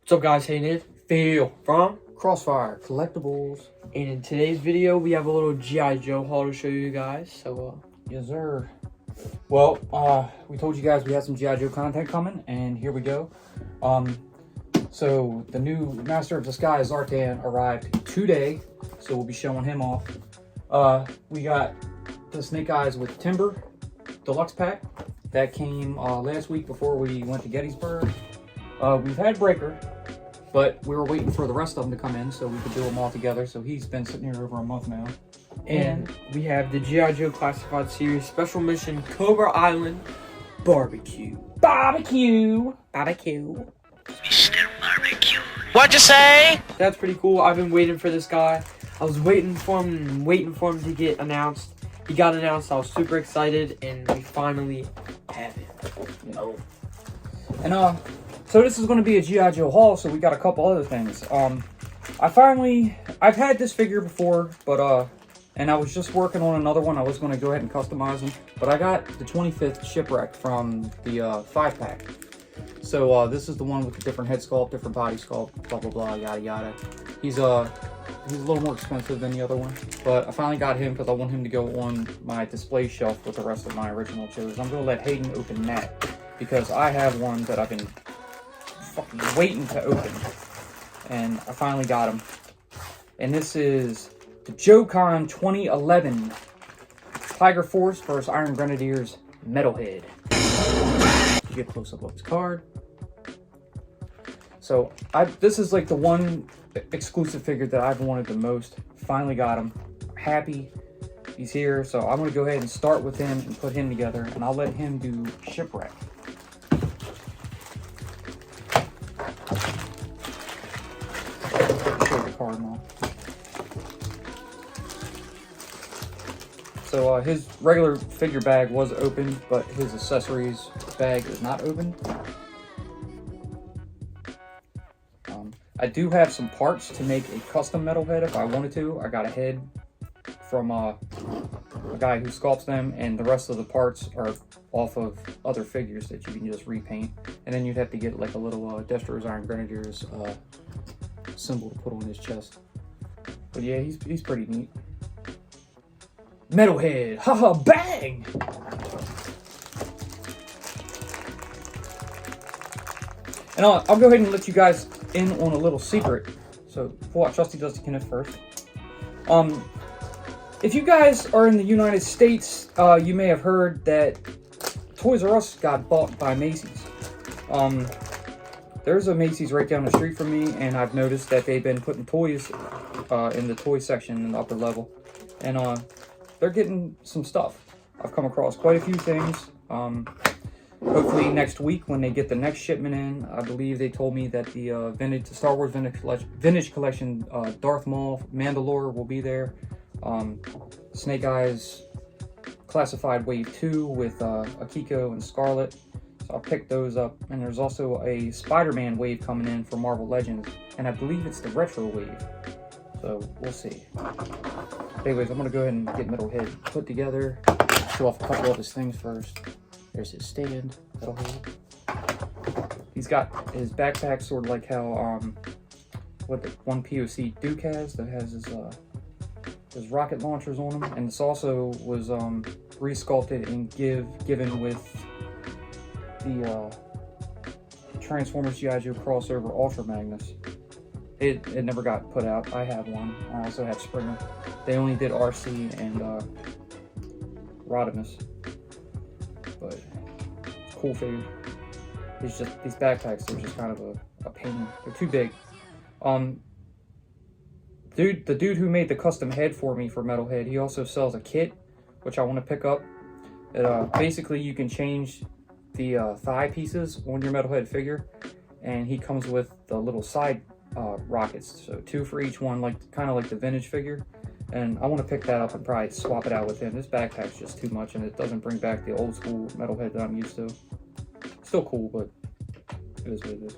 What's up, guys? Hey, Nate. Phil from Crossfire Collectibles. And in today's video, we have a little G.I. Joe haul to show you guys. So, yes, sir. Well, we told you guys we had some G.I. Joe content coming, and here we go. So the new Master of Disguise Zartan arrived today, so we'll be showing him off. We got the Snake Eyes with Timber Deluxe pack that came last week before we went to Gettysburg. We've had Breaker, but we were waiting for the rest of them to come in so we could do them all together. So he's been sitting here over a month now. and we have the G.I. Joe Classified Series Special Mission Cobra Island Barbecue. Barbecue! Barbecue. Mr. Barbecue. What'd you say? That's pretty cool. I've been waiting for this guy. I was waiting for him to get announced. He got announced. I was super excited, and we finally have him. Oh. And so this is going to be a G.I. Joe haul, so we got a couple other things. I've had this figure before, but and I was just working on another one. I was going to go ahead and customize him, but I got the 25th Shipwreck from the 5-pack. So this is the one with the different head sculpt, different body sculpt, blah blah blah, yada yada. He's a little more expensive than the other one, but I finally got him because I want him to go on my display shelf with the rest of my original Joes. I'm going to let Hayden open that because I have one that I've been fucking waiting to open, and I finally got him. And this is the JoeCon 2011 Tiger Force vs. Iron Grenadiers Metalhead. You get close up of his card. So this is like the one exclusive figure that I've wanted the most. Finally got him. Happy he's here. So I'm gonna go ahead and start with him and put him together, and I'll let him do Shipwreck. Show the card now. So his regular figure bag was open, but his accessories bag is not open. I do have some parts to make a custom metal head if I wanted to. I got a head from a guy who sculpts them, and the rest of the parts are off of other figures that you can just repaint. And then you'd have to get like a little Destro's Iron Grenadiers symbol to put on his chest. But yeah, he's pretty neat. Metalhead, haha, bang! And I'll go ahead and let you guys in on a little secret. So before Trusty does the Kenneth first. If you guys are in the United States, you may have heard that Toys R Us got bought by Macy's. There's a Macy's right down the street from me, and I've noticed that they've been putting toys in the toy section in the upper level. And they're getting some stuff. I've come across quite a few things. Hopefully next week when they get the next shipment in, I believe they told me that the Star Wars Vintage Collection Darth Maul Mandalore will be there. Snake Eyes Classified Wave 2 with Akiko and Scarlet. So I'll pick those up. And there's also a Spider-Man wave coming in for Marvel Legends, and I believe it's the Retro wave. So we'll see. Anyways, I'm gonna go ahead and get Metalhead put together. Show off a couple of his things first. There's his stand, Metalhead. He's got his backpack sort of like how what the one POC Duke has, that has his rocket launchers on him, and this also was resculpted and given with the Transformers G.I. Joe crossover Ultra Magnus. It never got put out. I have one. I also have Springer. They only did RC and Rodimus. But it's a cool figure. It's just these backpacks are just kind of a pain. They're too big. The dude who made the custom head for me for Metalhead, he also sells a kit, which I want to pick up. Basically, you can change the thigh pieces on your Metalhead figure, and he comes with the little side rockets, so 2 for each one, like kind of like the vintage figure. And I want to pick that up and probably swap it out with him. This backpack's just too much, and it doesn't bring back the old school Metalhead that I'm used to. Still cool, but it is what it is.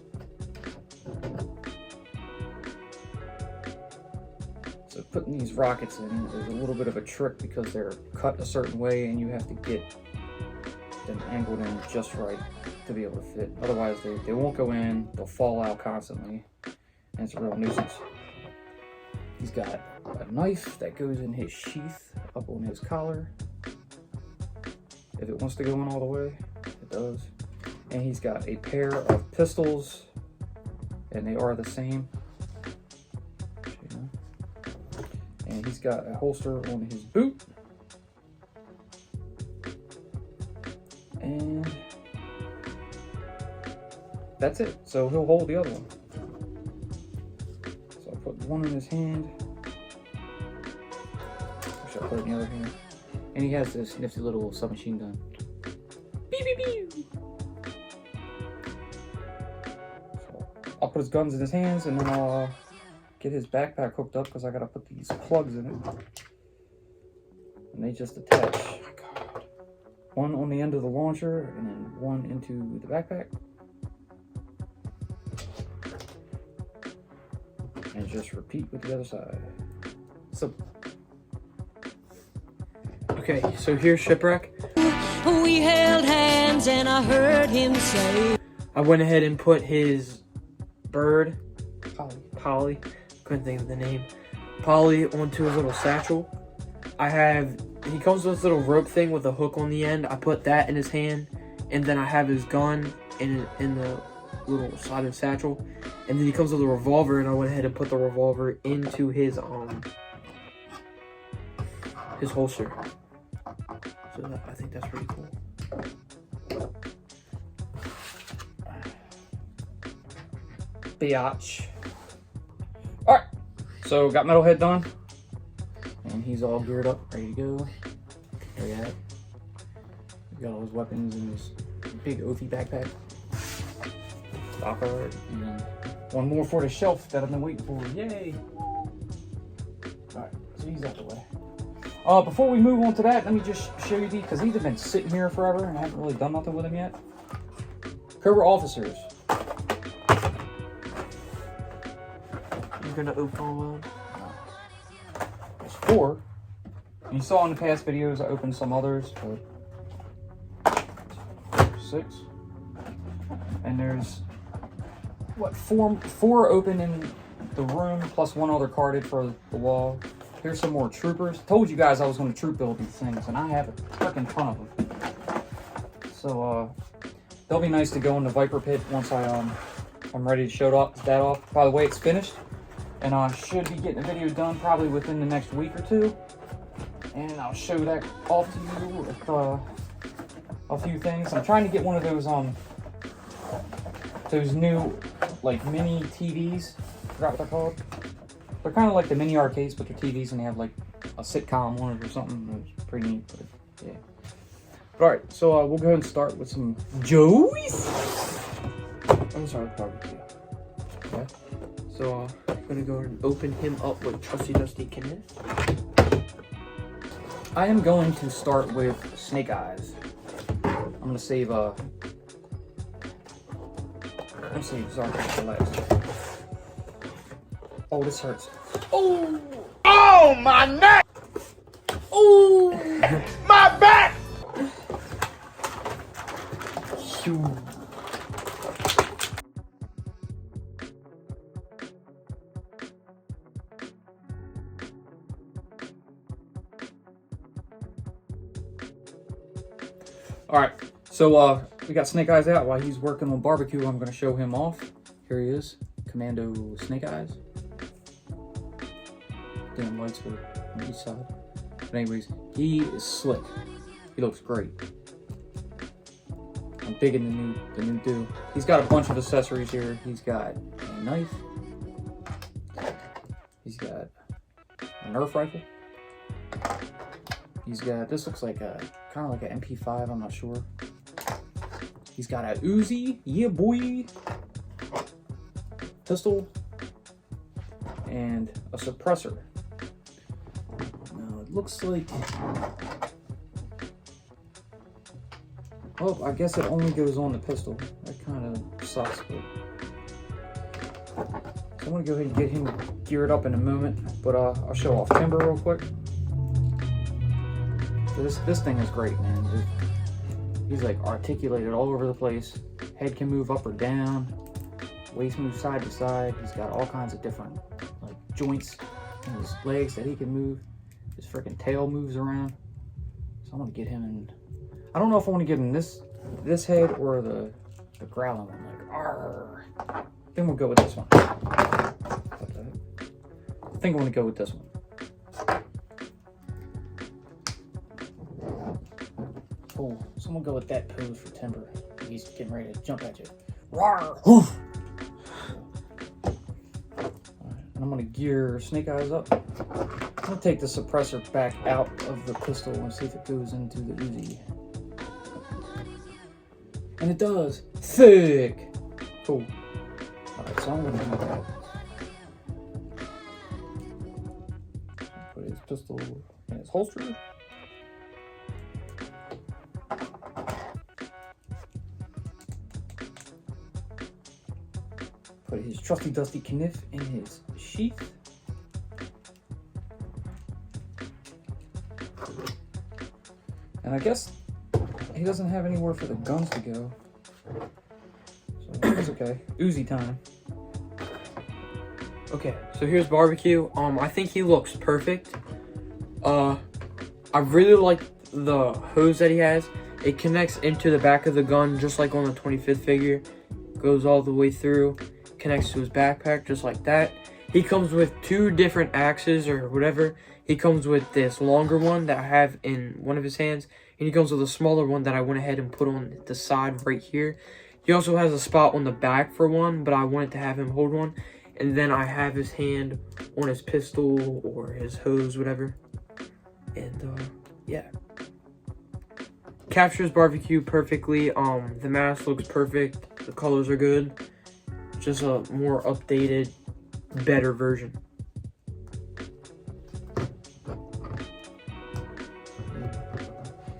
So putting these rockets in is a little bit of a trick because they're cut a certain way, and you have to get them angled in just right. to be able to fit. Otherwise, they won't go in. They'll fall out constantly, and it's a real nuisance. He's got a knife that goes in his sheath up on his collar. If it wants to go in all the way, it does. And he's got a pair of pistols, and they are the same. And he's got a holster on his boot. And that's it. So he'll hold the other one. So I put one in his hand. Or should I put it in the other hand? And he has this nifty little submachine gun. Beep, beep, beep. So I'll put his guns in his hands, and then I'll get his backpack hooked up because I gotta put these plugs in it. And they just attach. Oh my god. One on the end of the launcher, and then one into the backpack. And just repeat with the other side. So, Okay, so here's Shipwreck. We held hands and I heard him say, I went ahead and put his bird, Polly. couldn't think of the name, Polly, onto his little satchel. He comes with this little rope thing with a hook on the end. I put that in his hand, and then I have his gun in the little side of the satchel. And then he comes with a revolver, and I went ahead and put the revolver into his holster. So I think that's pretty cool. Biatch. Alright, so got Metalhead done. And he's all geared up, ready to go. There you have it. Got all his weapons in his big oafy backpack. Docker, and then one more for the shelf that I've been waiting for. Yay! Alright, so he's out the way. Before we move on to that, let me just show you these, because these have been sitting here forever and I haven't really done nothing with them yet. Cobra officers. You're gonna open all of them? There's 4. And you saw in the past videos I opened some others, but 6. And there's what, 4 open in the room, plus 1 other carded for the wall. Here's some more troopers. Told you guys I was going to troop build these things, and I have a freaking ton of them. So they'll be nice to go in the Viper pit once I'm ready to show that off. By the way, it's finished, and I should be getting the video done probably within the next week or 2. And I'll show that off to you with a few things. I'm trying to get one of those new like mini TVs. I forgot what they're called. They're kind of like the mini arcades, but they're TVs, and they have like a sitcom on it or something. It's pretty neat, but yeah. But alright, so we'll go ahead and start with some Joey's. I'm sorry, barbecue. Okay. So I'm gonna go and open him up with trusty dusty Kenneth. I am going to start with Snake Eyes. I'm gonna save Zartan for last. Oh, this hurts. Oh! Oh, my neck! Oh! My back! Alright, so we got Snake Eyes out. While he's working on barbecue, I'm going to show him off. Here he is, Commando Snake Eyes. Damn lights were on each side. But anyways, he is slick. He looks great. I'm digging the new do. He's got a bunch of accessories here. He's got a knife. He's got a Nerf rifle. He's got, this looks like a, kind of like an MP5, I'm not sure. He's got a Uzi, yeah boy. Pistol. And a suppressor. Now it looks like, oh, I guess it only goes on the pistol. That kind of sucks, but so I'm gonna go ahead and get him geared up in a moment, but I'll show off Timber real quick. So this thing is great, man. He's like articulated all over the place. Head can move up or down. Waist moves side to side. He's got all kinds of different like joints in his legs that he can move. His freaking tail moves around. So I want to get him in. I don't know if I want to give him this head or the growling one. Like, arr. I think we'll go with this one. I think I want to go with this one. Oh, someone go with that pose for Timber. He's getting ready to jump at you. Rawr! Alright, and I'm gonna gear Snake Eyes up. I'm gonna take the suppressor back out of the pistol and see if it goes into the Uzi. And it does. Sick! Cool. Alright, so I'm gonna do that. Put his pistol in his holster. Put his trusty dusty kniff in his sheath. And I guess he doesn't have anywhere for the guns to go. So that's okay. Uzi time. Okay, so here's Barbecue. I think he looks perfect. I really like the hose that he has. It connects into the back of the gun just like on the 25th figure. Goes all the way through. Connects to his backpack just like that. He comes with 2 different axes or whatever. He comes with this longer one that I have in one of his hands, and he comes with a smaller one that I went ahead and put on the side right here. He also has a spot on the back for one, but I wanted to have him hold one. And then I have his hand on his pistol or his hose, whatever. And yeah. Captures Barbecue perfectly. The mask looks perfect. The colors are good. Just a more updated, better version.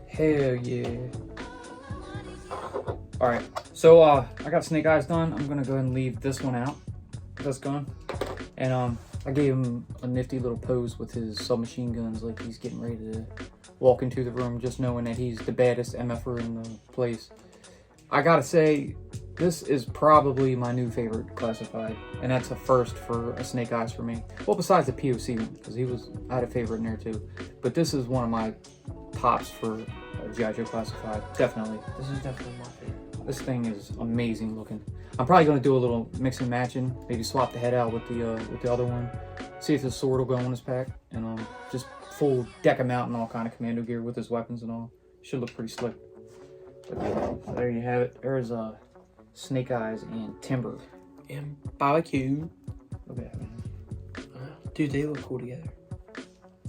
Hell yeah. Alright, so I got Snake Eyes done. I'm gonna go ahead and leave this one out. This gun. And I gave him a nifty little pose with his submachine guns, like he's getting ready to walk into the room, just knowing that he's the baddest MFer in the place. I gotta say, this is probably my new favorite classified, and that's a first for a Snake Eyes for me. Well, besides the POC one, because I had a favorite in there too. But this is one of my tops for G.I. Joe classified, definitely. This is definitely my favorite. This thing is amazing looking. I'm probably gonna do a little mix and matching, maybe swap the head out with the other one, see if the sword will go on his pack, and just full deck him out in all kind of commando gear with his weapons and all. Should look pretty slick. But yeah, so there you have it. There's Snake Eyes and Timber. And Barbecue. Look at that, man. Dude, they look cool together.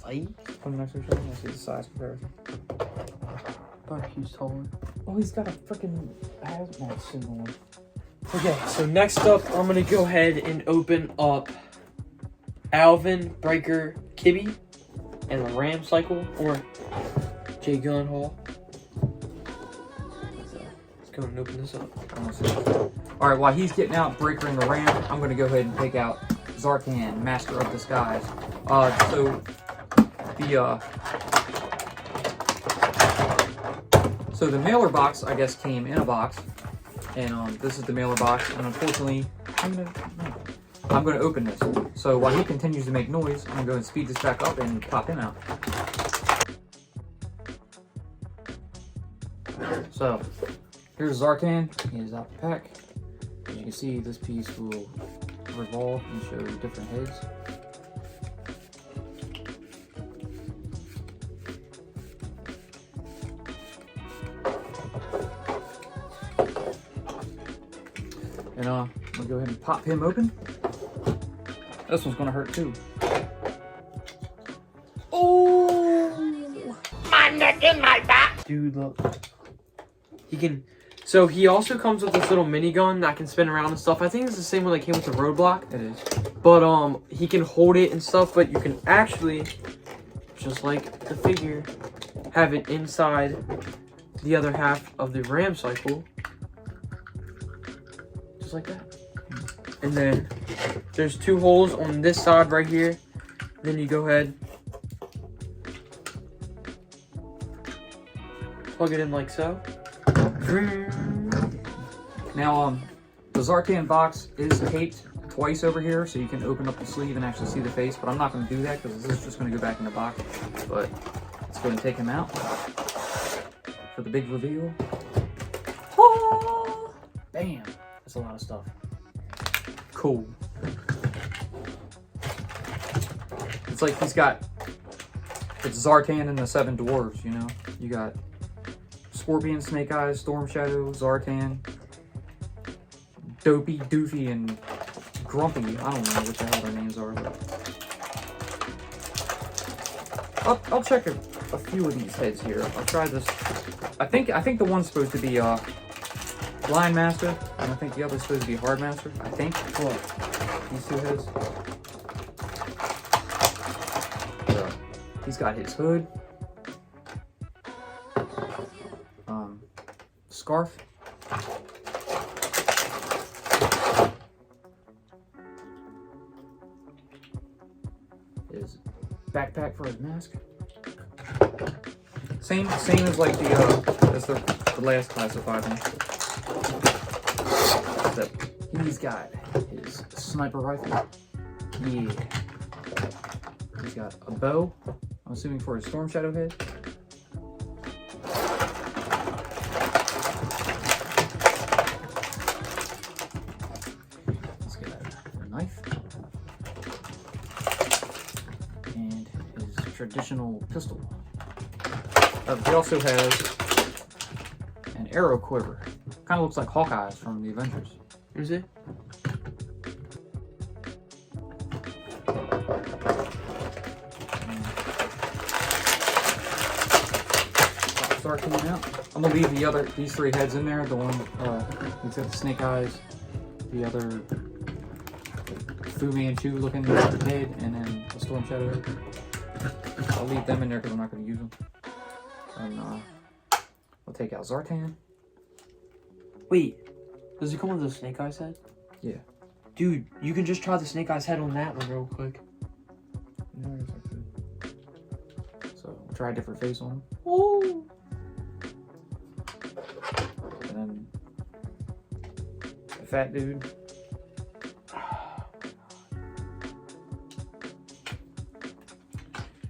Fight. Come next to each other. Let's see the size comparison. Barbecue's taller. Oh, he's got a freaking hazmat symbol on. Okay, so next up, I'm gonna go ahead and open up Alvin, Breaker, Kibby, and the Ram Cycle, or J Gun Hall. So, let's go and open this up. Alright, while he's getting out Breaker and the Ram, I'm gonna go ahead and take out Zartan, Master of Disguise. So the mailer box, I guess, came in a box, and this is the mailer box, and unfortunately, I'm gonna open this. So while he continues to make noise, I'm gonna go and speed this back up and pop him out. So here's Zartan. He is out the pack. As you can see, this piece will revolve and show different heads. And I'm gonna go ahead and pop him open. This one's gonna hurt too. Oh! My neck and my back. Dude, look. He can. So he also comes with this little minigun that can spin around and stuff. I think it's the same one that came with the Roadblock. It is. But he can hold it and stuff, but you can actually, just like the figure, have it inside the other half of the Ram Cycle. Just like that. And then there's 2 holes on this side right here. Then you go ahead, plug it in like so. Now, the Zartan box is taped twice over here, so you can open up the sleeve and actually see the face, but I'm not going to do that because this is just going to go back in the box. But let's go and take him out for the big reveal. Oh, bam! That's a lot of stuff. Cool. It's like it's Zartan and the 7 dwarves, you know? You got Scorpion, Snake Eyes, Storm Shadow, Zartan, Dopey, Doofy, and Grumpy. I don't know what the hell their names are. But I'll check a few of these heads here. I'll try this. I think the one's supposed to be Blind Master, and I think the other's supposed to be Hard Master. I think. What? These 2 heads. So, he's got his hood. Scarf. His backpack for his mask. Same as like the last classified one. Except he's got his sniper rifle. Yeah. He's got a bow. I'm assuming for his Storm Shadow head. He's got a knife. And his traditional pistol. He also has an arrow quiver. Kind of looks like Hawkeye's from the Avengers. Is it? Start coming out. I'm gonna leave these 3 heads in there. The one he's got the Snake Eyes, the other Fu Manchu looking head, and then the Storm Shadow head. I'll leave them in there because I'm not gonna use them. And I'll take out Zartan. Wait, does it come with the Snake Eyes head? Yeah. Dude, you can just try the Snake Eyes head on that one real quick. No, I guess I could. So I'll try a different face on him. Oh. And then the fat dude.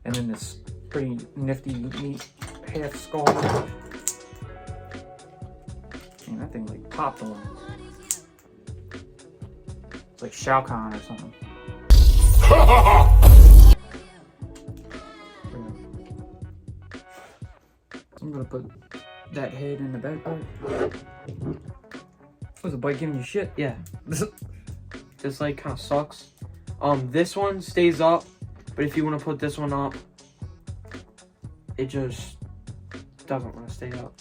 And then this pretty nifty, neat half skull. Man, that thing like popped on. It's like Shao Kahn or something. I'm gonna put that head in the backpack. Was the bike giving you shit? Yeah. This like kind of sucks. This one stays up, but if you want to put this one up, it just doesn't want to stay up.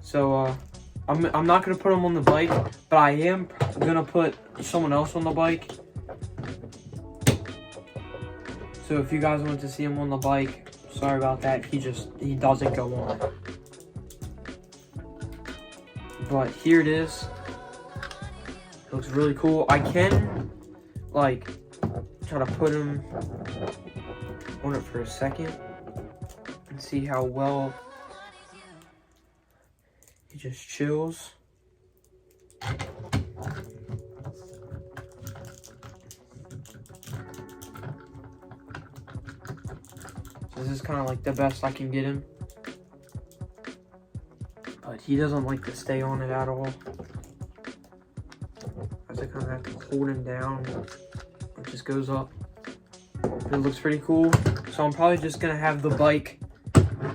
So I'm not gonna put him on the bike, but I am gonna put someone else on the bike. So if you guys want to see him on the bike, sorry about that. He doesn't go on. But here it is. It looks really cool. I can like try to put him on it for a second and see how well he just chills. This is kind of like the best I can get him. But he doesn't like to stay on it at all. I kind of have to hold him down. It just goes up. It looks pretty cool. So I'm probably just going to have the bike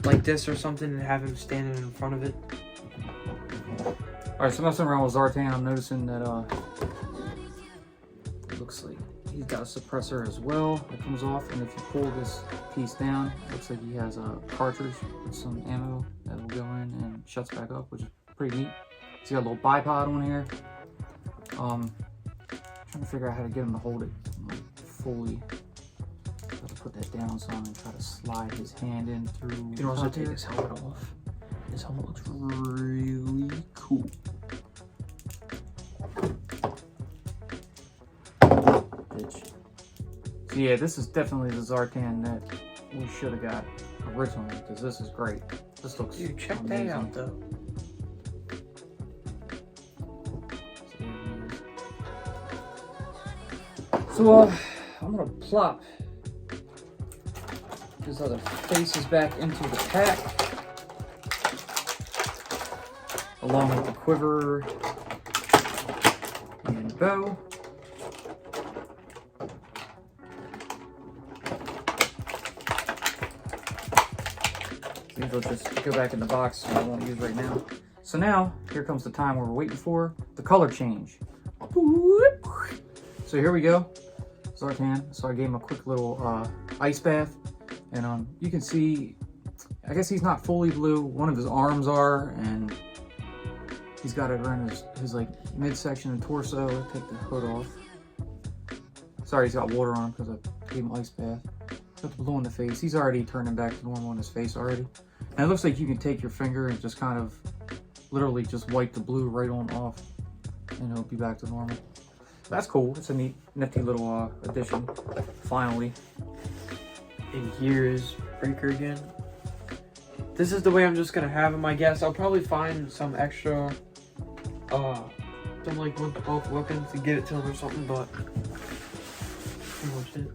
like this or something and have him standing in front of it. Alright, so messing around with Zartan, I'm noticing that it looks like he's got a suppressor as well that comes off, and if you pull this piece down, it looks like he has a cartridge with some ammo that will go in and shuts back up, which is pretty neat. He's got a little bipod on here. Trying to figure out how to get him to hold it like fully. Have to put that down some and try to slide his hand in through. You can also take his helmet off. This helmet looks really cool. So yeah, this is definitely the Zartan that we should have got originally, because this is great. This looks Dude, check amazing. that out though. So, I'm gonna plop his other faces back into the pack, along with the quiver and bow. These will just go back in the box, I won't use right now. So now, here comes the time we're waiting for, the color change. So here we go, Zartan. So I gave him a quick little ice bath, and you can see, I guess he's not fully blue. One of his arms are, and he's got it around his like midsection and torso. Take the hood off. Sorry, he's got water on him because I gave him ice bath. Got the blue in the face. He's already turning back to normal in his face already. And it looks like you can take your finger and just kind of literally just wipe the blue right on off, and it'll be back to normal. That's cool. It's a neat, nifty little addition, finally. And here is Breaker again. This is the way I'm just gonna have him, I guess. I'll probably find some extra, some like both weapons to get it to him or something, but pretty much it.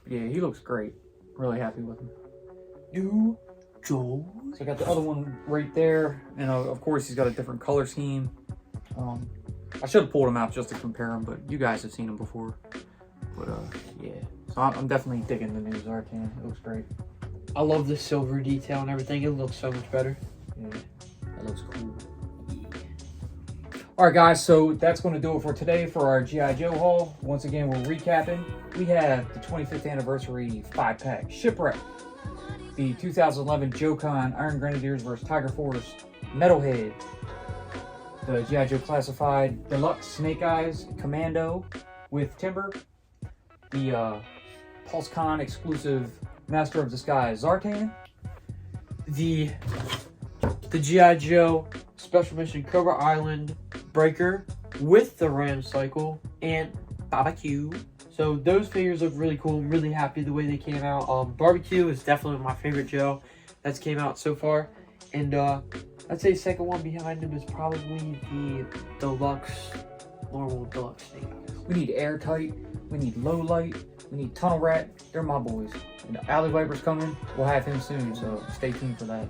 Yeah, he looks great. Really happy with him. New Joe. So I got the other one right there, and of course he's got a different color scheme. I should have pulled him out just to compare them, but you guys have seen him before. But yeah, so I'm definitely digging the new Zartan. It looks great. I love the silver detail and everything. It looks so much better. Yeah, that looks cool. All right, guys, so that's going to do it for today for our G.I. Joe haul. Once again, we're recapping. We have the 25th anniversary 5-pack Shipwreck, the 2011 JoeCon Iron Grenadiers vs. Tiger Force Metalhead, the G.I. Joe Classified Deluxe Snake Eyes Commando with Timber, the PulseCon exclusive Master of Disguise Zartan, The G.I. Joe Special Mission Cobra Island Breaker with the Ram Cycle and Barbecue. So those figures look really cool. I'm really happy the way they came out. Barbecue is definitely my favorite Joe that's came out so far. And I'd say second one behind him is probably the Deluxe, normal Deluxe Snake Eyes. We need Airtight, we need Low Light, we need Tunnel Rat. They're my boys. And the Alley Viper's coming. We'll have him soon, so stay tuned for that.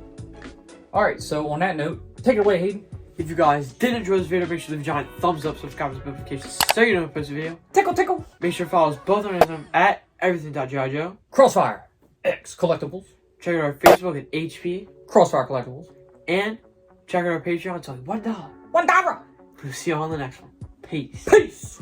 Alright, so on that note, take it away, Hayden. If you guys did enjoy this video, make sure to leave a giant thumbs up, subscribe to notifications so you don't post a video. Tickle, tickle. Make sure to follow us both on Instagram at everything.gi Joe. Crossfire X Collectibles. Check out our Facebook at HP. Crossfire Collectibles. And check out our Patreon. It's only $1. $1. We'll see you all on the next one. Peace. Peace.